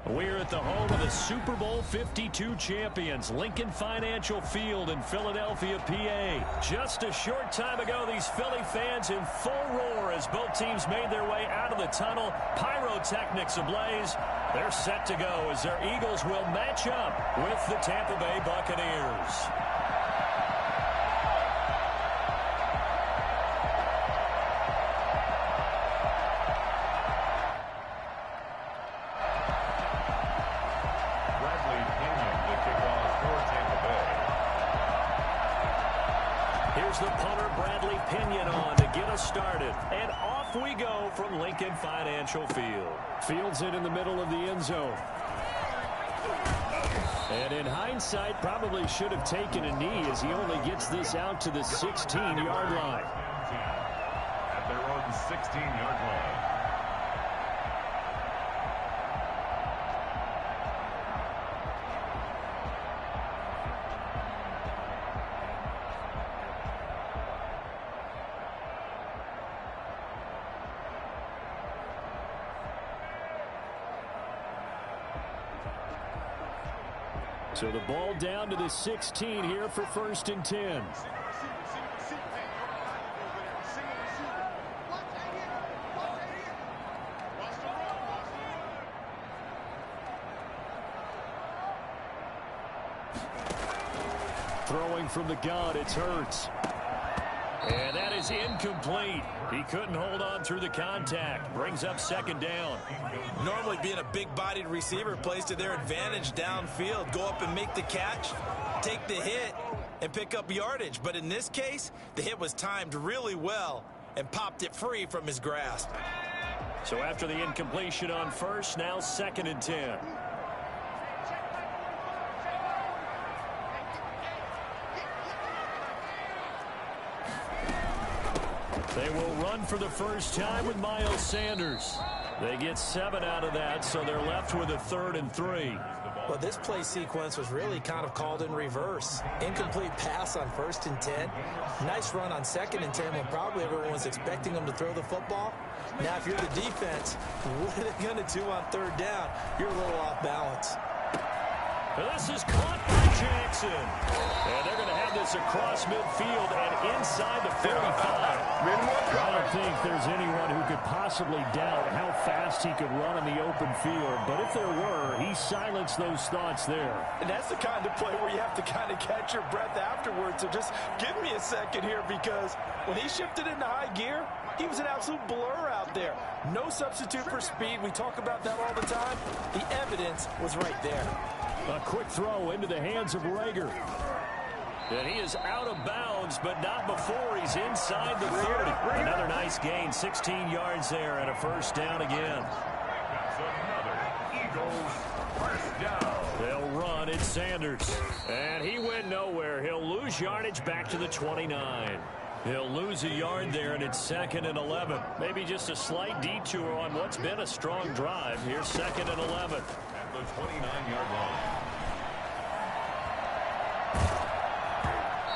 We're at the home of the Super Bowl 52 champions, Lincoln Financial Field in Philadelphia, PA. Just a short time ago, these Philly fans in full roar as both teams made their way out of the tunnel. Pyrotechnics ablaze. They're set to go as their Eagles will match up with the Tampa Bay Buccaneers. Here's the punter, Bradley Pinion, on to get us started. And off we go from Lincoln Financial Field. Fields it in the middle of the end zone. And in hindsight, probably should have taken a knee as he only gets this out to the 16-yard line. At their own 16-yard line. So the ball down to the 16 here for 1st and 10. Throwing from the gun, it's Hurts. And that is incomplete. He couldn't hold on through the contact. Brings up 2nd down. Normally being a big-bodied receiver plays to their advantage downfield. Go up and make the catch, take the hit, and pick up yardage. But in this case, the hit was timed really well and popped it free from his grasp. So after the incompletion on 1st, now 2nd and 10. They will run for the first time with Miles Sanders. They get 7 out of that, so they're left with a 3rd and 3. Well, this play sequence was really kind of called in reverse. Incomplete pass on 1st and 10. Nice run on 2nd and 10 when probably everyone was expecting them to throw the football. Now, if you're the defense, what are they going to do on 3rd down? You're a little off balance. This is caught by Jackson. And they're going to have this across midfield and inside the 45. I don't think there's anyone who could possibly doubt how fast he could run in the open field. But if there were, he silenced those thoughts there. And that's the kind of play where you have to kind of catch your breath afterwards. So just give me a second here, because when he shifted into high gear, he was an absolute blur out there. No substitute for speed. We talk about that all the time. The evidence was right there. A quick throw into the hands of Rager. And he is out of bounds, but not before he's inside the 30. Another nice gain, 16 yards there, and a 1st down again. That's another Eagles first down. They'll run. It's Sanders. And he went nowhere. He'll lose yardage back to the 29. He'll lose a yard there, and it's 2nd and 11. Maybe just a slight detour on what's been a strong drive. Here's 2nd and 11. At the 29-yard line.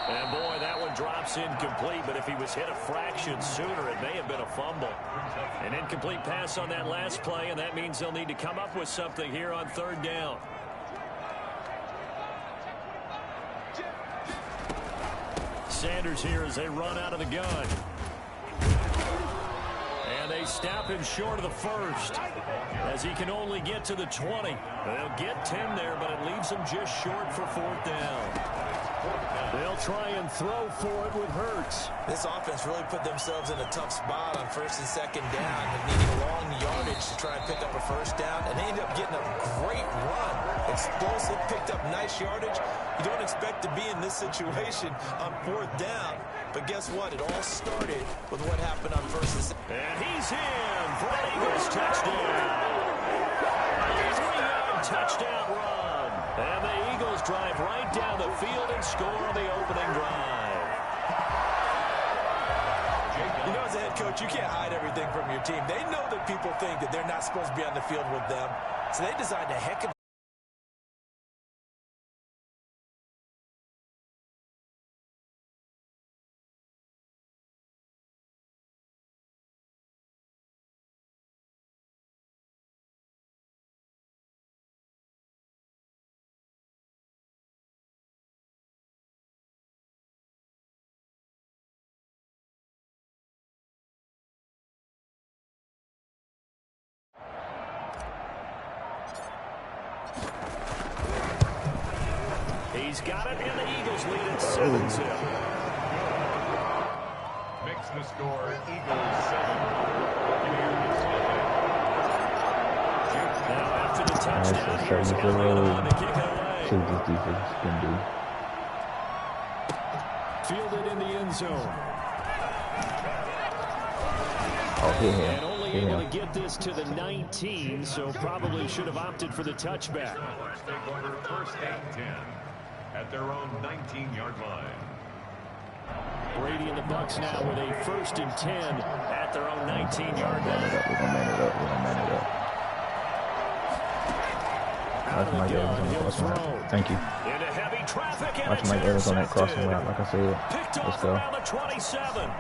And boy, that one drops incomplete, but if he was hit a fraction sooner, it may have been a fumble. An incomplete pass on that last play, and that means they'll need to come up with something here on 3rd down. Sanders here as they run out of the gun. And they stop him short of the 1st as he can only get to the 20. They'll get 10 there, but it leaves them just short for 4th down. They'll try and throw for it with Hurts. This offense really put themselves in a tough spot on 1st and 2nd down and needing long yardage to try and pick up a 1st down, and they ended up getting a great run. Explosive, picked up nice yardage. You don't expect to be in this situation on 4th down, but guess what? It all started with what happened on 1st and 2nd. And he's in for an Eagles touchdown. A 3-yard touchdown run. And the Eagles drive right down the field and score on the opening drive. You know, as a head coach, you can't hide everything from your team. They know that people think that they're not supposed to be on the field with them, so they designed a heck of He's got it, and the Eagles lead at 7-0. Makes the score Eagles 7. Now after the touchdown, here's Elliott to kick it away. See what this defense can do. Fielded in the end zone. Oh, hit him. And only able to get this to the 19, so probably should have opted for the touchback. Take over first and 10 at their own 19-yard line. Brady and the Bucs now with a 1st and 10 at their own 19-yard line. We're gonna man it up. Watch Mike Evans on the crossing route. Thank you. Into heavy traffic, and Watch it's Mike Evans on that crossing intercepted. route, like I said. Picked Let's off go. around the 27.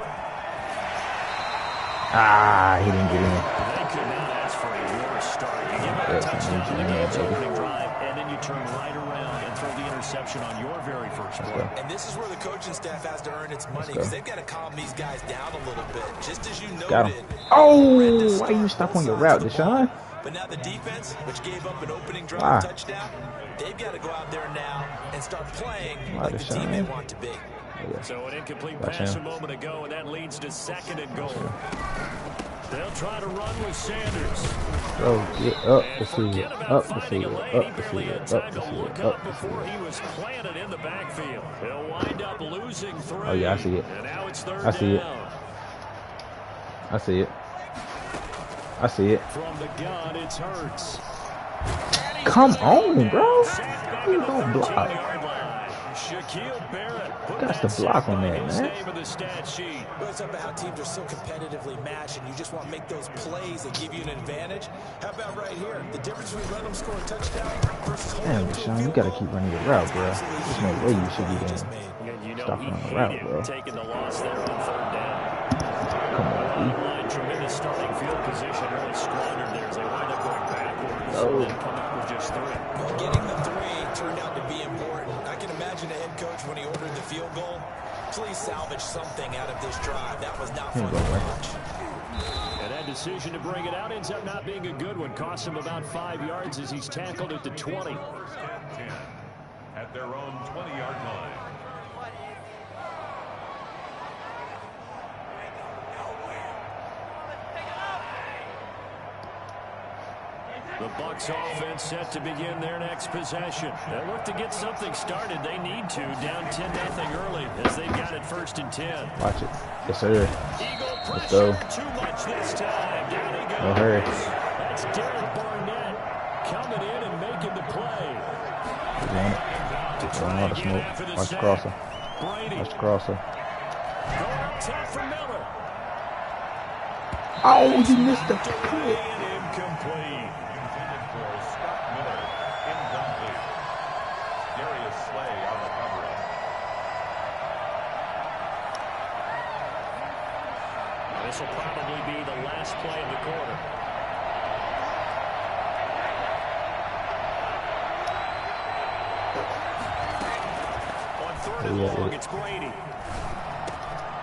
Ah, he didn't get in. They could not ask for a worse start. You give up a touchdown in the game's opening drive, and then you turn right around and throw the interception on your very first play. And this is where the coaching staff has to earn its money because they've got to calm these guys down a little bit. Just as you noted. Got him. Oh, why you stop on your route, Deshaun? But now the defense, which gave up an opening drive touchdown, they've got to go out there now and start playing like the team they want to be. Yeah. So an incomplete pass a moment ago, and that leads to 2nd and goal. They'll try to run with Sanders. Bro, get up the field, Forget about up the finding field, a lane. up He the barely field, had up time the to field, look up up the before field. he was planted in the backfield. He'll wind up losing 3. Oh yeah, I see it. And now it's 3rd I see it. down. I see it. I see it. From the gun, it's Hurts. Come on, bro. Sacked back You at the don't block. 13-yard line. Shaquille Barrett put Got that to block sack on by that, his man. name in the stat sheet. Well, it's about how teams are so competitively matched, and you just want to make those plays that give you an advantage. How about right here? The difference between letting them score a touchdown versus holding Damn, them to a Deshaun, you field gotta goal. keep running your route, bro. There's no way you should be Just doing. made. And you know Stop he on the hated route, bro. taking the loss there on 3rd down. Come on, Line, tremendous starting field position, really squandered there as they wind up going backwards and then come up with just 3. Well, getting the 3 turned out to be important. I can imagine the head coach when he ordered the field goal. Please salvage something out of this drive. That was not fun to watch. And that decision to bring it out ends up not being a good one. Costs him about 5 yards as he's tackled at the 20. 1st and 10 at their own 20-yard line. The Bucs offense set to begin their next possession. They look to get something started. They need to. Down 10-0 early as they've got it 1st and 10. Watch it. Yes, sir. Eagle Let's go. pressure too much this time. Down he goes. No hurry. That's Derek Barnett coming in and making the play. He's on it. There's a lot of smoke. Watch the crosser. Brady Watch the crosser. going up top for Miller. Oh, you missed the Away pick. and incomplete. Intended for Scott Miller. Incomplete. Darius Slay on the coverage. This will probably be the last play of the quarter. On 3rd and long, it's Brady.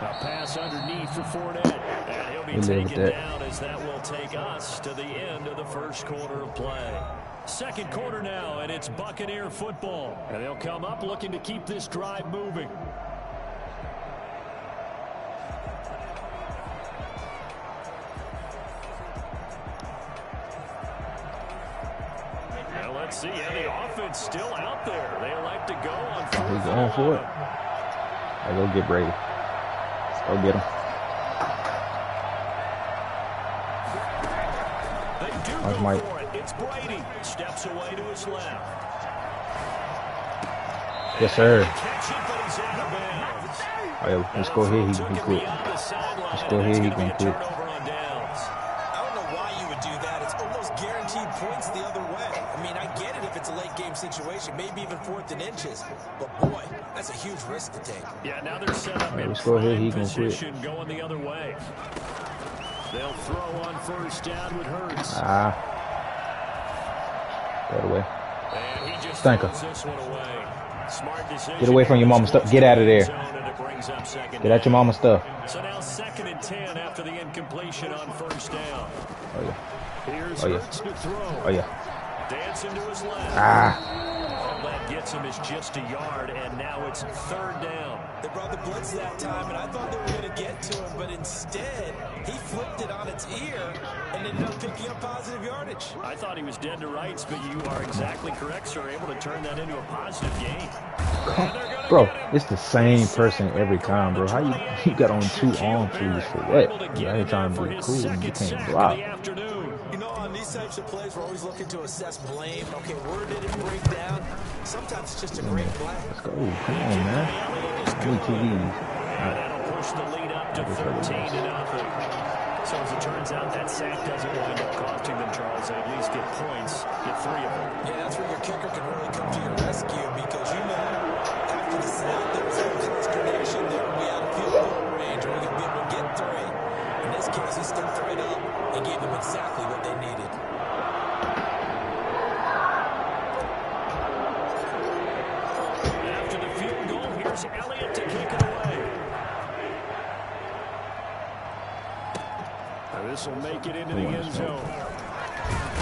A pass underneath for Fournette. And he'll be taken down as that will take us to the end of the 1st quarter of play. 2nd quarter now, and it's Buccaneer football. And they'll come up looking to keep this drive moving. Well, let's see. Yeah, the offense still out there. They like to go on 4th. He's going for it. I go get Brady. Go get him. They do Watch go Mike. for it. It's Brady. Steps away to his left. Yes, sir. Catch it, but he's out of bounds. Oh, yeah, let's go here. He's Took going to him quit. beyond the sideline, Let's and go that's here. He's gonna be going a to quit. turnover on downs. I don't know why you would do that. It's almost guaranteed points the other way. I mean, I get it if it's a late game situation, maybe even 4th and inches. But boy, that's a huge risk to take. Yeah, now they're set up in let's go ahead. prime He gonna quit. position going the other way. They'll throw on 1st down with Hurts. That away. And he just Stinker. throws this one away. Smart decision. Get away from your mama's stuff. Get out of there. And it brings up 2nd Get out your mama's stuff. So now 2nd and 10 after the incompletion on 1st down. Oh, yeah. Here's Oh, yeah. Hurts to throw. Oh, yeah. Dancing to his left. Ah. All that gets him is just a yard, and now it's 3rd down. They brought the blitz that time, and I thought they were going to get to him, but instead, he flipped it on its ear and ended up picking up positive yardage. I thought he was dead to rights, but you are exactly correct, sir. Able to turn that into a positive gain. Bro, it's the same person every time, bro. How you got on 2 arm sleeves for what? You're out trying to be cool and you can't block. You know, on these types of plays, we're always looking to assess blame. Okay, where did it break down? Sometimes it's just a great play. Let's go. Come on, man. I need 2 leads. That'll push the lead up to 13-0. So as it turns out, that sack doesn't wind up costing them, Charles. They at least get points, get 3 of them. Yeah, that's where your kicker can really come to your rescue because, you know, after the sack, there was some consternation there. We had a field goal range, and we could be able to get 3. In this case, he stepped right up and gave them exactly what they needed. After the field goal, here's Elliott to kick it away. This will make it into the end zone.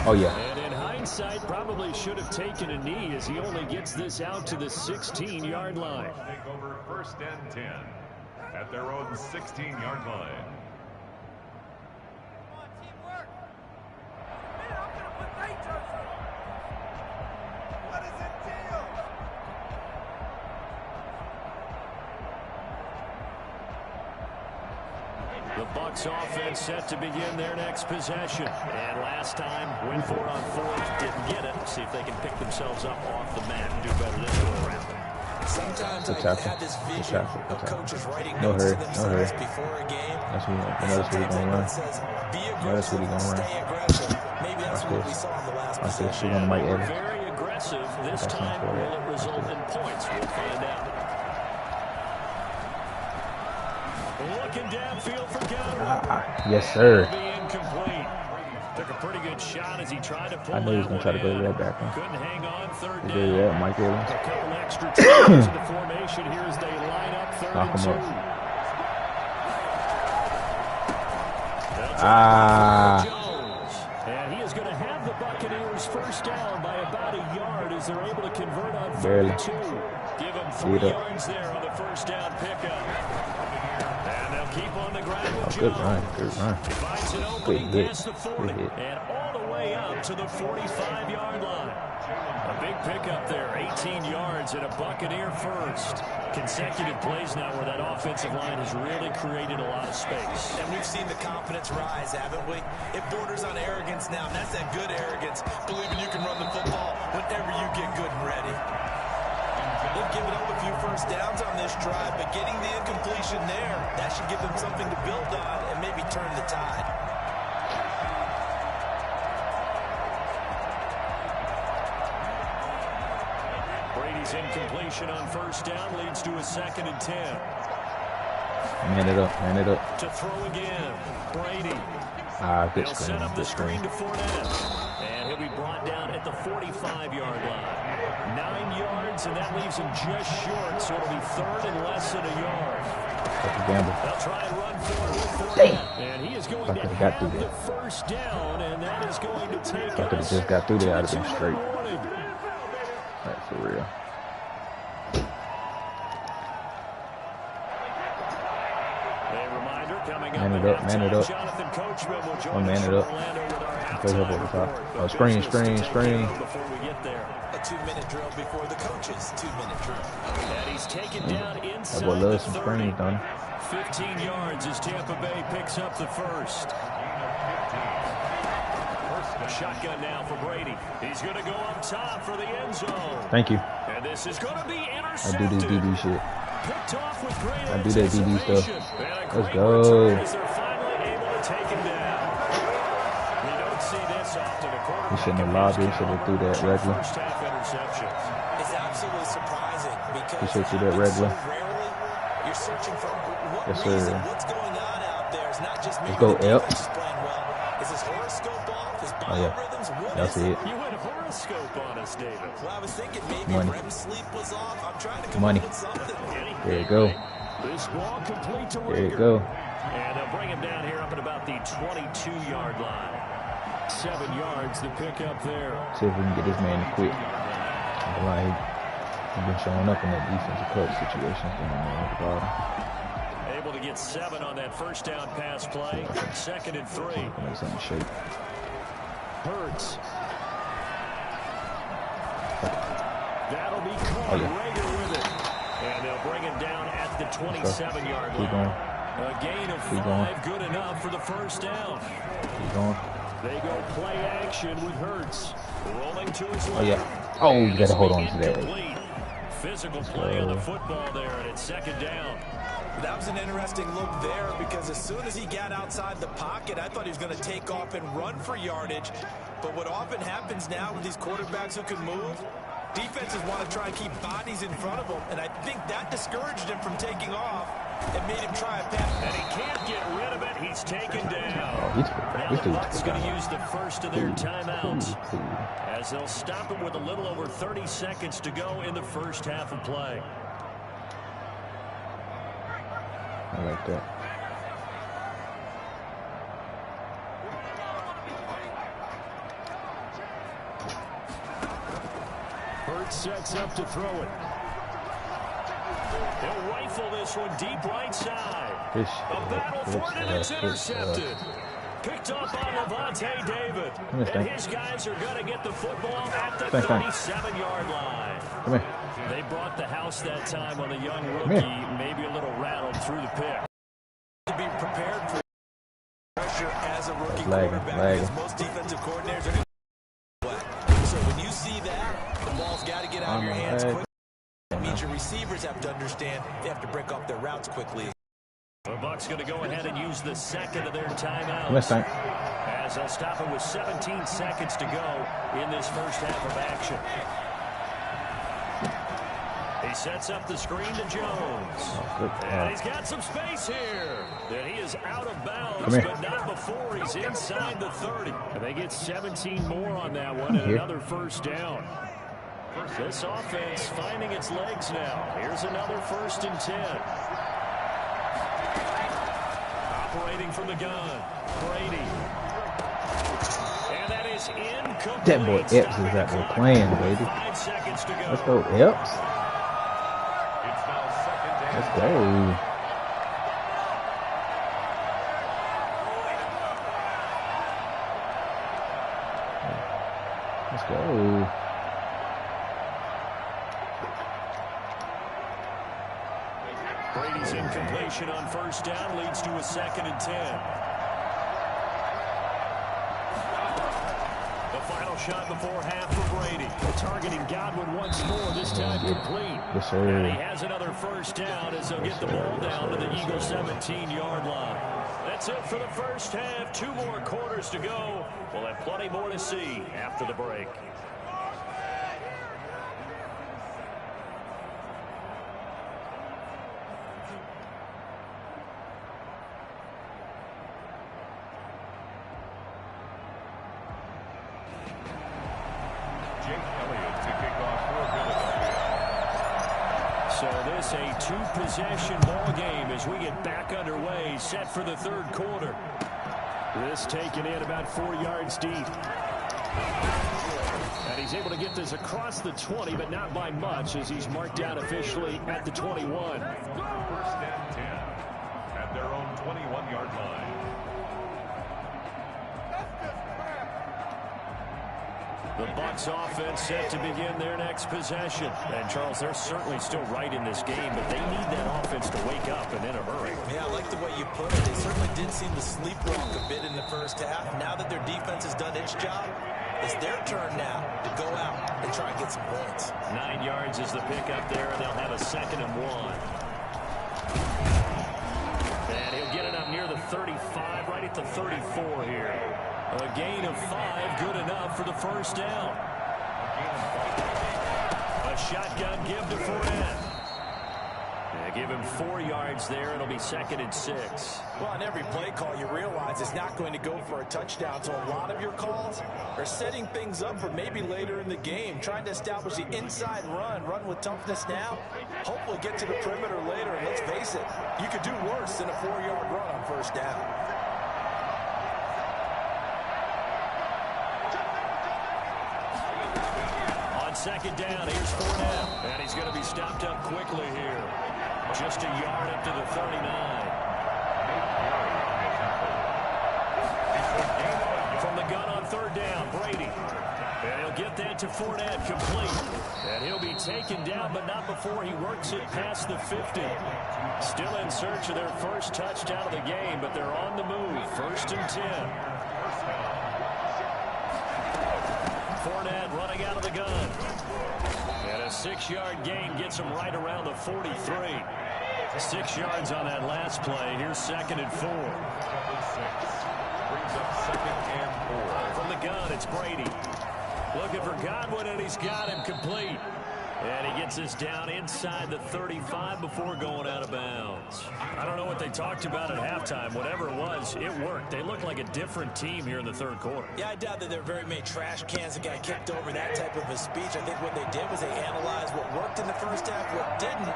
Oh, yeah. And in hindsight, probably should have taken a knee as he only gets this out to the 16-yard line. Take over 1st and 10 at their own 16-yard line. The Bucs offense set to begin their next possession. And last time, went for it on 4th, didn't get it. See if they can pick themselves up off the mat and do better this go around. Sometimes I had this vision of coaches writing notes to themselves before a game. That's what he's going to run. Be aggressive, stay aggressive. Maybe that's what we saw in the last possession. Very aggressive. This time, will it result in points? We'll find out. Looking downfield for Godwin. Yes, sir. Incomplete. Took a pretty good shot as he tried to pull. I knew he was going to try to go to that back. Couldn't hang on 3rd down. Yeah, Mike Evans. A couple extra times in the formation here as they line up 3rd Knock and 2. him Jones. And he is going to have the Buccaneers 1st down by about a yard as they're able to convert on 3rd and 2. Give them 3 yards there on the 1st down pickup. And they'll keep on the ground with Jones. Good run. Good run. Finds an opening past the 40 and all the way up to the 45-yard line. A big pickup there, 18 yards and a Buccaneer first. Consecutive plays now where that offensive line has really created a lot of space. And we've seen the confidence rise, haven't we? It borders on arrogance now, and that's that good arrogance, believing you can run the football whenever you get good and ready. They've given up a few 1st downs on this drive, but getting the incompletion there, that should give them something to build on and maybe turn the tide. Brady's incompletion on 1st down leads to a 2nd and 10. Man it up. Man it up. To throw again. Brady. Good They'll screen. set up the Good screen screen. to Fournette. And he'll be brought down at the 45-yard line. 9 yards, and that leaves him just short, so it'll be 3rd and less than a yard. That's a gamble. They'll try and run forward with Fournette. And he is going to got have through the that. 1st down, and that is going to take If I could have us just got through there, I'd have to been straight. morning. That's for real. A reminder coming up. Man it up. Man it up. Jonathan Coachman will join Oh, man us it from up. Orlando with our Play up over the top. Oh, screen. before we get there. A 2-minute drill before the coach's 2-minute drill. And he's taken down inside That boy the loves some 30. screens, don't he? 15 yards as Tampa Bay picks up the first. Shotgun now for Brady. He's going to go up top for the end zone. Thank you. And this is going to be I intercepted. do this DD shit. Picked off with great I do that DD stuff. anticipation. And a Let's great go. return as they're finally able to take him down. You don't see this often. A quarterback He shouldn't have lobbed it. He should have threw that regular. First half interceptions. It's absolutely surprising because He should do that regular. so rarely you're searching for what Yes, reason, sir. what's going on out there. It's not just maybe Let's go, the Elk. defense is playing well. Is his horoscope off? His Oh, yeah. biorhythms? What That's is it. You went horoscope on us, David. Well, I was thinking maybe Money. REM sleep was off. I'm trying to come Money. up with something. There you go. This ball complete to There you Rager. go. And they'll bring him down here up at about the 22-yard line. 7 yards the pick up there. See if we can get this man to quit. He's been showing up in that defensive clutch situation. Able to get 7 on that first down pass play. 2nd and 3. Hurts. That'll be caught. Rager with it. And they'll bring him down at the 27-yard line. A gain of 5, good enough for the first down. Keep going. They go play action with Hurts. Rolling to his left. Oh, yeah. Oh, you got to hold on to that. Physical play on the football there, and it's 2nd down. That was an interesting look there because as soon as he got outside the pocket, I thought he was going to take off and run for yardage. But what often happens now with these quarterbacks who can move, defenses want to try and keep bodies in front of them, and I think that discouraged him from taking off and made him try a pass. And he can't get rid of it. He's taken down. Oh, now the Bucs going to use the first of their timeouts as they'll stop it with a little over 30 seconds to go in the first half of play. I like that. Hurts sets up to throw it. They'll rifle this one deep right side. A battle for it, and it's intercepted. Picked up by Lavonte David. And his guys are going to get the football at the 37-yard line. Come here. They brought the house that time on the young rookie, maybe a little rattled through the pick. To be prepared for pressure as a rookie quarterback because most defensive coordinators are going to. So when you see that, the ball's got to get out of your hands quickly. That means your receivers have to understand they have to break off their routes quickly. The Bucs going to go ahead and use the 2nd of their timeouts as they'll stop it with 17 seconds to go in this first half of action. He sets up the screen to Jones. And he's got some space here. And he is out of bounds, but not before he's inside the 30. And they get 17 more on that one and another first down. This offense finding its legs now. Here's another 1st and 10. Operating from the gun. Brady. And that is incomplete. That boy Epps is out there playing, baby. 5 seconds to go. Let's go, Epps. Let's go. Let's go. Brady's incompletion on first down leads to a 2nd and 10. The final shot before half for Brady. Targeting Godwin once more, this time complete. Yes, sir. And he has another first down as they'll get the ball down to the Eagles' 17-yard line. That's it for the first half. 2 more quarters to go. We'll have plenty more to see after the break. So this a 2-possession ball game as we get back underway, set for the 3rd quarter. This taken in about 4 yards deep. And he's able to get this across the 20, but not by much as he's marked down officially at the 21. 1st and 10 at their own 21-yard line. The Bucs offense set to begin their next possession. And, Charles, they're certainly still right in this game, but they need that offense to wake up and in a hurry. Yeah, I like the way you put it. They certainly did seem to sleepwalk a bit in the first half. Now that their defense has done its job, it's their turn now to go out and try and get some points. 9 yards is the pickup there, and they'll have a 2nd and 1. And he'll get it up near the 35, right at the 34 here. A gain of 5, good enough for the first down. A shotgun give to Fournette. Give him 4 yards there. It'll be 2nd and 6. Well, on every play call, you realize it's not going to go for a touchdown. So a lot of your calls are setting things up for maybe later in the game, trying to establish the inside run with toughness now, hopefully get to the perimeter later. And let's face it, you could do worse than a 4-yard run on first down. second down. Here's Fournette. And he's going to be stopped up quickly here. Just a yard up to the 39. From the gun on third down, Brady. And he'll get that to Fournette, complete. And he'll be taken down, but not before he works it past the 50. Still in search of their first touchdown of the game, but they're on the move. 1st and 10. Fournette running out of the gun. And a 6-yard gain gets him right around the 43. 6 yards on that last play. Here's 2nd and 4. Brings up 2nd and 4. From the gun, it's Brady. Looking for Godwin, and he's got him complete. And he gets this down inside the 35 before going out of bounds. I don't know what they talked about at halftime. Whatever it was, it worked. They look like a different team here in the 3rd quarter. Yeah, I doubt that there are very many trash cans that got kicked over, that type of a speech. I think what they did was they analyzed what worked in the first half, what didn't,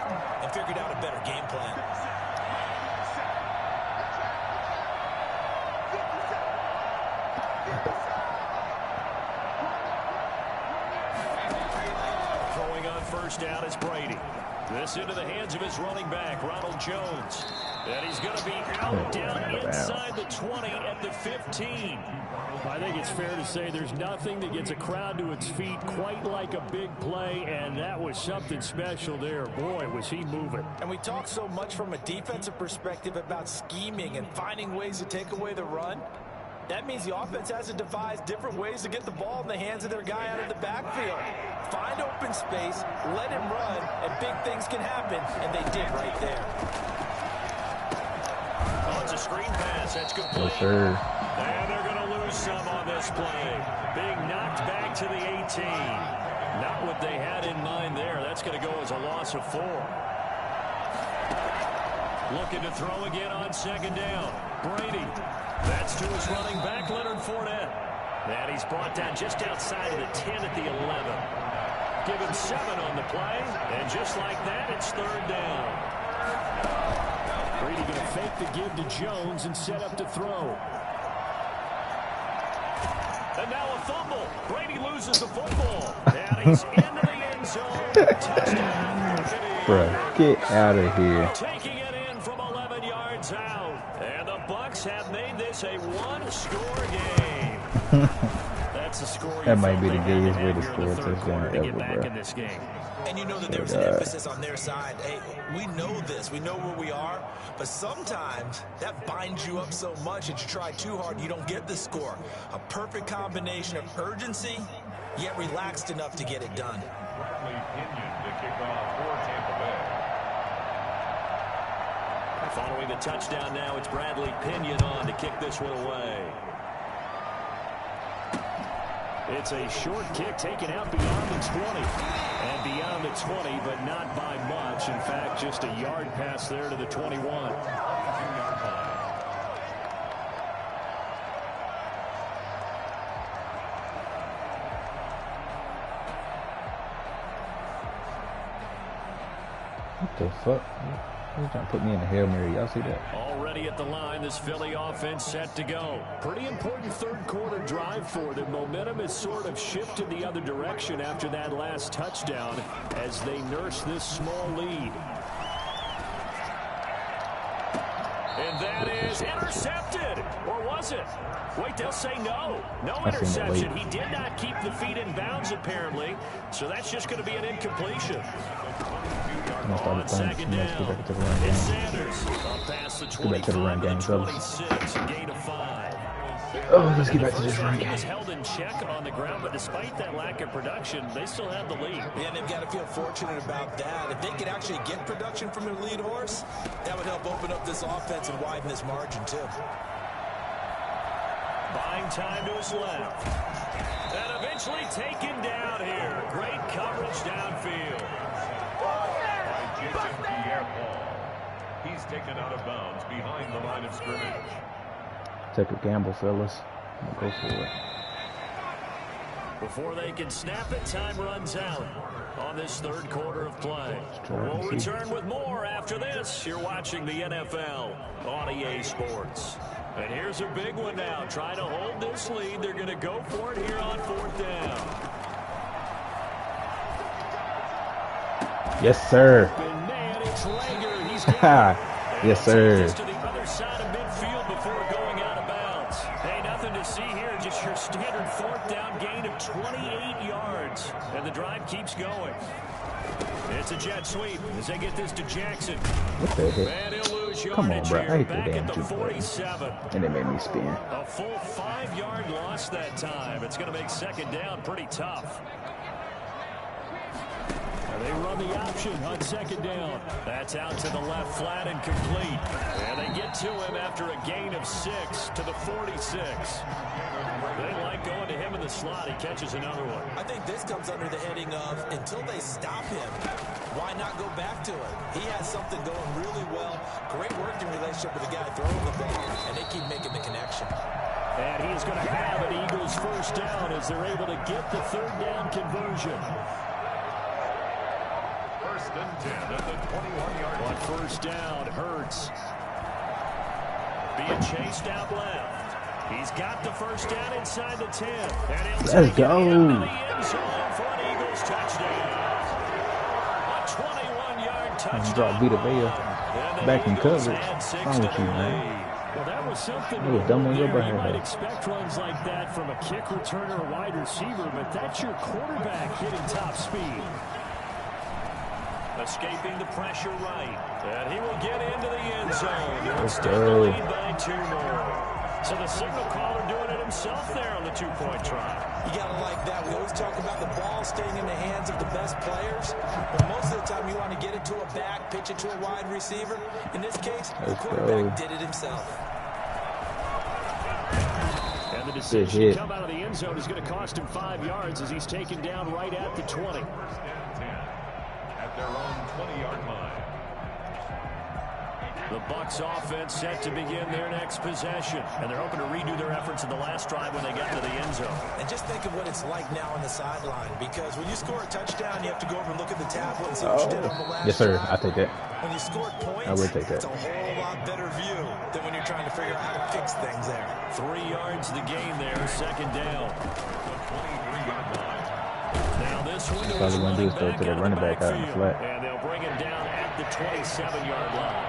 and figured out a better game plan. First down is Brady. This into the hands of his running back, Ronald Jones. And he's going to be out down inside the 20 at the 15. I think it's fair to say there's nothing that gets a crowd to its feet quite like a big play, and that was something special there. Boy, was he moving. And we talk so much from a defensive perspective about scheming and finding ways to take away the run. That means the offense has to devise different ways to get the ball in the hands of their guy out of the backfield. Find open space, let him run, and big things can happen, and they did right there. Oh, it's a screen pass. That's complete. Yes, sir. And they're going to lose some on this play. Being knocked back to the 18. Not what they had in mind there. That's going to go as a loss of 4. Looking to throw again on 2nd down. Brady. That's to his running back, Leonard Fournette. And he's brought down just outside of the 10 at the 11. Give him 7 on the play. And just like that, it's 3rd down. Brady going to fake the give to Jones and set up to throw. And now a fumble. Brady loses the football. And he's into the end zone. Touchdown. Bro, get out of here. Taking it in from 11 yards out. And the Bucs have made this a 1-score game. That's the score. That might be the gayest way to score a touchdown ever, bro. In this game. And you know that there was an emphasis on their side. Hey, we know this. We know where we are. But sometimes that binds you up so much that you try too hard, you don't get the score. A perfect combination of urgency, yet relaxed enough to get it done. Bradley Pinion to kick off for Tampa Bay. Following the touchdown now, it's Bradley Pinion on to kick this one away. It's a short kick taken out beyond the 20. And beyond the 20, but not by much. In fact, just a yard pass there to the 21. What the fuck? He's trying to put me in a Hail Mary. Y'all see that? Already at the line, this Philly offense set to go. Pretty important 3rd quarter drive for them. Momentum has sort of shifted the other direction after that last touchdown as they nurse this small lead. And that is intercepted. Or was it? Wait, they'll say no. No interception. He did not keep the feet in bounds, apparently. So that's just going to be an incompletion. On 2nd down, it's Sanders. Up past the 25 to the 26, a gain of 5. Oh, let's get back to this run game. He was held in check on the ground, but despite that lack of production, they still have the lead. Yeah, and they've got to feel fortunate about that. If they could actually get production from their lead horse, that would help open up this offense and widen this margin, too. Buying time to his left. And eventually taken down here. Great coverage downfield. Jason Pierre-Paul. He's taken out of bounds behind the line of scrimmage. Take a gamble, fellas. Go for it. Before they can snap it, time runs out on this 3rd quarter of play. We'll return with more after this. You're watching the NFL on EA Sports. And here's a big one now. Trying to hold this lead. They're going to go for it here on 4th down. Yes, sir. Man, it's Langer. He's Yes, sir. To the other side of midfield before going out of bounds. Hey, nothing to see here. Just your standard 4th down gain of 28 yards. And the drive keeps going. It's a jet sweep as they get this to Jackson. What the heck? And he'll lose Come on, yardage bro. I here hate the back damn at the juke button. 47. And it made me spin. A full 5-yard loss that time. It's going to make 2nd down pretty tough. They run the option on 2nd down. That's out to the left flat and complete. And they get to him after a gain of 6 to the 46. They like going to him in the slot. He catches another one. I think this comes under the heading of until they stop him, why not go back to it? He has something going really well. Great working relationship with the guy throwing the ball, and they keep making the connection. And he's going to have an Eagles 1st down as they're able to get the 3rd down conversion. 1st and 10 at the 21-yard line. On 1st down, Hurts. Being chased out left. He's got the 1st down inside the 10. And he'll Let's take go. it into the end zone for an Eagles touchdown. A 21-yard touchdown. Drop Vita Vea back in coverage. What's wrong with you, man? Well, that was something It was dumb on your there. You behalf. might expect runs like that from a kick returner or wide receiver, but that's your quarterback hitting top speed. Escaping the pressure right. And he will get into the end zone. Let's Extend the go. lead by 2 more. So the signal caller doing it himself there on the 2-point try. You got to like that. We always talk about the ball staying in the hands of the best players. But most of the time you want to get it to a back, pitch it to a wide receiver. In this case, the Let's quarterback go. did it himself. And the decision to come out of the end zone is going to cost him 5 yards as he's taken down right at the 20. 1st and 10 at their own 20-yard line. The Bucs offense set to begin their next possession. And they're hoping to redo their efforts in the last drive when they got to the end zone. And just think of what it's like now on the sideline, because when you score a touchdown, you have to go over and look at the tablet and see what you did on the last Yes, sir. drive. I take that. When you score points, I would take that. it's a whole lot better view than when you're trying to figure out how to fix things there. 3 yards the gain there, 2nd down. Now this one All they're gonna do is throw it to the running back out in the flat. And they'll bring him down at the 27-yard line.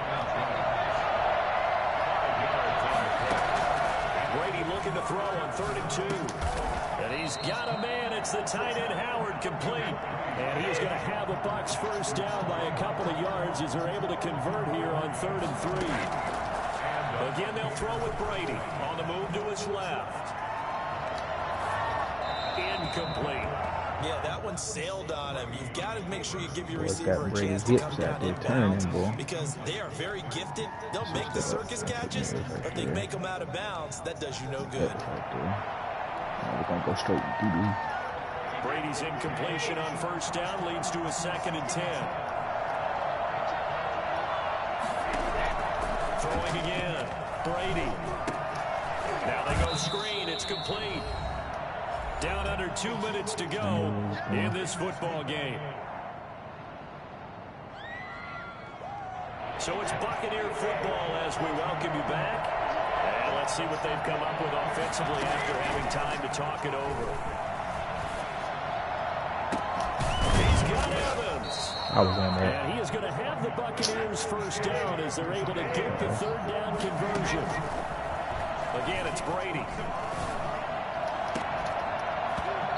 Brady looking to throw on 3rd and 2. And he's got a man. It's the tight end Howard, complete. And he's going to have the Bucs 1st down by a couple of yards as they're able to convert here on 3rd and 3. Again, they'll throw with Brady on the move to his left. Incomplete. Yeah, that one sailed on him. You've got to make sure you give your Boy, receiver a got chance Brady's to come hips out down there in turning, bounds boy. because they are very gifted. They'll make the circus catches, but they make them out of bounds. That does you no good. Now we're going to go straight to TD. Brady's incompletion on 1st down leads to a 2nd and 10. Throwing again. Brady. Now they go screen. It's complete. Down under 2 minutes to go in this football game. So it's Buccaneer football as we welcome you back. And let's see what they've come up with offensively after having time to talk it over. He's got Evans. I was on that. And he is going to have the Buccaneers 1st down as they're able to get the 3rd down conversion. Again, it's Brady.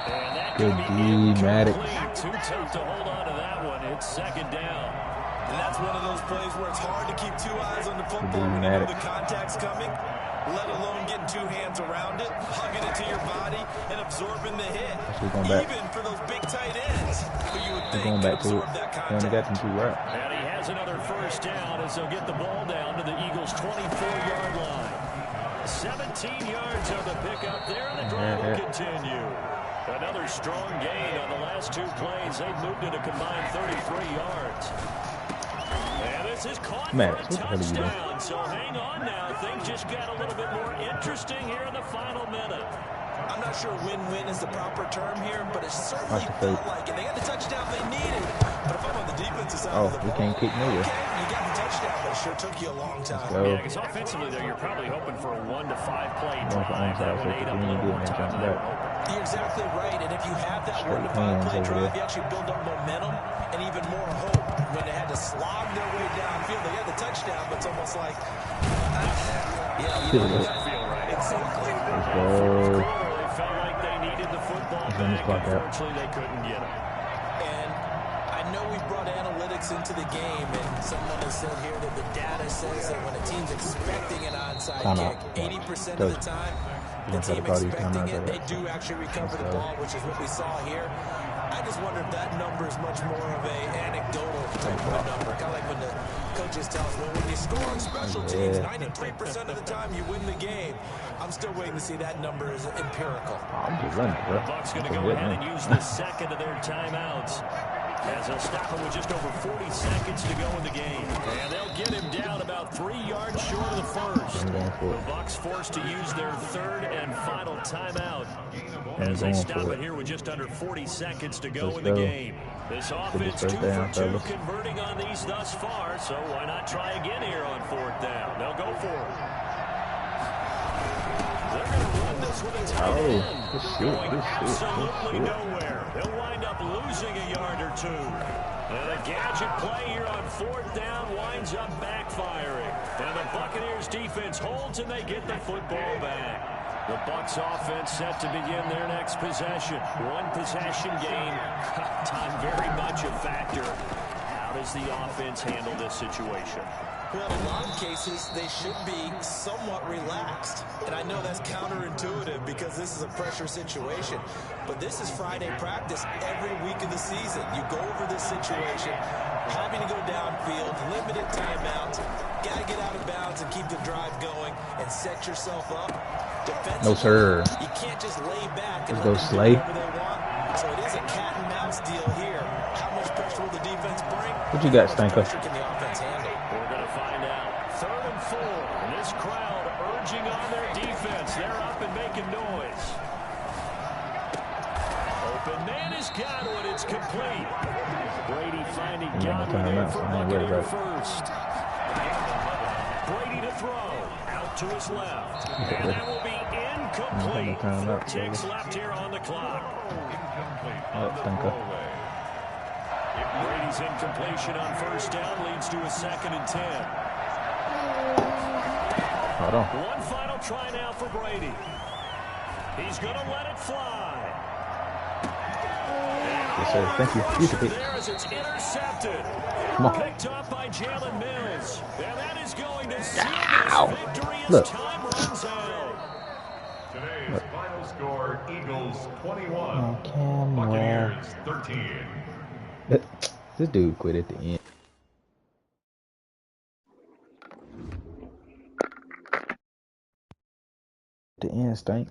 And that Good could be D, Maddox. incomplete. Too tough to hold on to that one. It's 2nd down. And that's one of those plays where it's hard to keep 2 eyes on the football Good D, when you know Maddox. the contact's coming, let alone getting 2 hands around it, hugging it to your body, and absorbing the hit. We're going back. Even for those big tight ends, who you would We're think going could back to absorb it. that We only got contact. them 2 right. And he has another 1st down as they'll get the ball down to the Eagles' 24-yard line. 17 yards on the pickup there, and the drive will continue. Another strong gain on the last 2 plays. They've moved it a combined 33 yards. And this is caught Maddox, for a what the hell are you doing? touchdown. So hang on now. Things just got a little bit more interesting here in the final minute. I'm not not sure win-win is the proper term here, but it certainly felt like it. They got the touchdown they needed. But if I'm on the defensive side of the ball, we can't kick neither. Okay, you got the touchdown, but it sure took you a long time. Yeah, because offensively there, you're probably hoping for a 1 to 5 play drive that would aid up a little more time than they were hoping. You're exactly right, and if you have that 1 to 5 play drive, you actually build up momentum and even more hope. When they had to slog their way downfield, they had the touchdown, but it's almost like, you don't feel right. Exactly. Let's go. They felt like they needed the football back. Unfortunately, they couldn't get it. And I know we brought analytics into the game, and someone has said here that the data says that when a team's expecting an onside kick, 80% of the time, the team expecting it, they do actually recover the ball, which is what we saw here. I just wonder if that number is much more of a anecdotal type of a number. Kind of like when the coaches tell us, well, when you score on special teams, 93% of the time you win the game. I'm still waiting to see that number is empirical. I'm just running, bro. The Bucs going to go ahead and use the second of their timeouts as they'll stop him with just over 40 seconds to go in the game. And they'll get him down about 3 yards short of the first. The Bucs forced to use their third and final timeout as they stop it here with just under 40 seconds to go in the game. This offense 2 for 2 converting on these thus far, so why not try again here on 4th down? They'll go for it. They're going to run this with a tight end. Going absolutely nowhere. They'll wind up losing a yard or 2. And a gadget play here on 4th down winds up backfiring. And the Buccaneers defense holds and they get the football back. The Bucs offense set to begin their next possession. 1 possession game. Time very much a factor. How does the offense handle this situation? Well, in a lot of cases, they should be somewhat relaxed. And I know that's counterintuitive because this is a pressure situation. But this is Friday practice every week of the season. You go over this situation, having to go downfield, limited timeouts, got to get out of bounds and keep the drive going and set yourself up. No, sir. You can't just lay back and let's go Slay. So it is a cat and mouse deal here. How much pressure will the defense bring? What you got, Stanko? Can the offense handle? We're going to find out. 3rd and 4. And this crowd urging on their defense. They're up and making noise. Open man has got it. It's complete. Brady finding Godwin there for Buccaneer first. Brady to throw. Out to his left. And that will be incomplete. 4 ticks left here on the clock. Brady's incompletion on 1st down leads to a 2nd and 10. Hold on. One final try now for Brady. He's going to let it fly. Yes, sir. Thank you. Use it. There as it's intercepted. Come on. Picked up by Jalen Mills. And that is going to seal this victory as time runs out. Today's final score, Eagles 21, Buccaneers 13. This dude quit at the end. The end stank.